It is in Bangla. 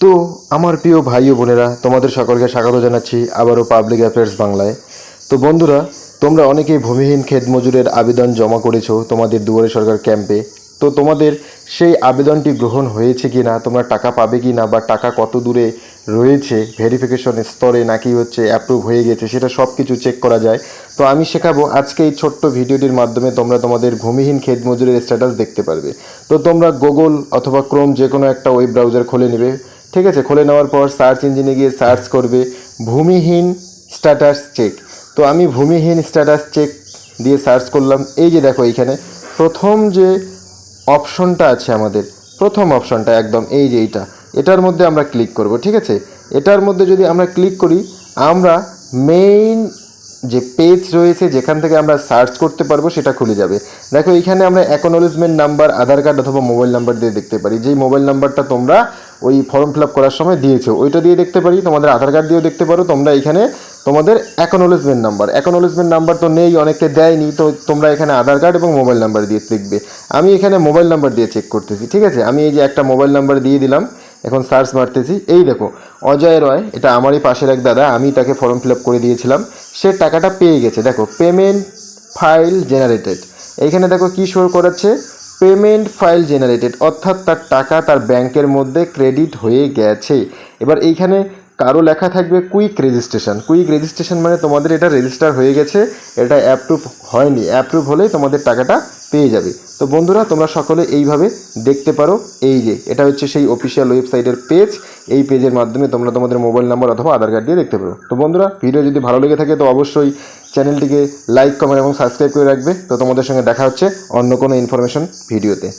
তো আমার প্রিয় ভাই ও বোনেরা, তোমাদের সকলকে স্বাগত জানাচ্ছি আবারও পাবলিক অ্যাফেয়ার্স বাংলায়। তো বন্ধুরা, তোমরা অনেকেই ভূমিহীন ক্ষেত মজুরের আবেদন জমা করেছো তোমাদের দুয়ারে সরকার ক্যাম্পে। তো তোমাদের সেই আবেদনটি গ্রহণ হয়েছে কি না, তোমরা টাকা পাবে কি না, বা টাকা কত দূরে রয়েছে ভেরিফিকেশন স্তরে, নাকি অ্যাপ্রুভ হয়ে গেছে, সেটা সব কিছু চেক করা যায়। তো আমি শেখাবো আজকে এই ছোট্ট ভিডিওটির মাধ্যমে। তোমরা তোমাদের ভূমিহীন ক্ষেত মজুরের স্ট্যাটাস দেখতে পারবে। তো তোমরা গুগল অথবা ক্রোম যে কোনো একটা ওয়েব ব্রাউজার খুলে নেবে, ঠিক আছে? খুলে নেওয়ার পর সার্চ ইঞ্জিনে গিয়ে সার্চ করবে ভূমিহীন স্ট্যাটাস চেক। তো আমি ভূমিহীন স্ট্যাটাস চেক দিয়ে সার্চ করলাম। এই যে দেখো, এইখানে প্রথম যে অপশনটা আছে, আমাদের প্রথম অপশনটা একদম এই যে এটার মধ্যে আমরা ক্লিক করব, ঠিক আছে? এটার মধ্যে যদি আমরা ক্লিক করি, আমরা মেইন যে পেজ রয়েছে যেখান থেকে আমরা সার্চ করতে পারবো সেটা খুলে যাবে। দেখো, এইখানে আমরা অ্যাকনোলেজমেন্ট নাম্বার, আধার কার্ড অথবা মোবাইল নাম্বার দিয়ে দেখতে পারি। যেই মোবাইল নাম্বারটা তোমরা ওই ফর্ম ফিল আপ করার সময় দিয়েছো ওইটা দিয়ে দেখতে পারি। তোমাদের আধার কার্ড দিয়েও দেখতে পারো। তোমরা এখানে তোমাদের অ্যাকনোলেজমেন্ট নাম্বার তো নেই, অনেকে দেয়নি, তো তোমরা এখানে আধার কার্ড এবং মোবাইল নাম্বার দিয়ে দেখবে। আমি এখানে মোবাইল নাম্বার দিয়ে চেক করতেছি, ঠিক আছে? আমি এই যে একটা মোবাইল নাম্বার দিয়ে দিলাম, এখন সার্চ মারতেছি। এই দেখো, অজয় রয়, এটা আমারই পাশের এক দাদা, আমি তাকে ফর্ম ফিল আপ করে দিয়েছিলাম, সে টাকাটা পেয়ে গেছে। দেখো, পেমেন্ট ফাইল জেনারেটেড, এইখানে দেখো কি শো করাচ্ছে, পেমেন্ট ফাইল জেনারেটেড, অর্থাৎ তার টাকা তার ব্যাংকের মধ্যে ক্রেডিট হয়ে গেছে। এবার এইখানে কারো লেখা থাকবে কুইক রেজিস্ট্রেশন মানে তোমাদের এটা রেজিস্টার হয়ে গেছে, এটা অ্যাপ্রুভ হয়নি। অ্যাপ্রুভ হলেই তোমাদের টাকাটা পেয়ে যাবে। তো বন্ধুরা, তোমরা সকলে এইভাবে দেখতে পারো। এই যে এটা হচ্ছে সেই অফিসিয়াল ওয়েবসাইটের পেজ। এই পেজের মাধ্যমে তোমরা তোমাদের মোবাইল নাম্বার অথবা আধার কার্ড দিয়ে দেখতে পারো। তো বন্ধুরা, ভিডিও যদি ভালো লেগে থাকে তো অবশ্যই চ্যানেলটিকে লাইক, কমেন্ট এবং সাবস্ক্রাইব করে রাখবে। তো তোমাদের সঙ্গে দেখা হচ্ছে অন্য কোনো ইনফরমেশন ভিডিওতে।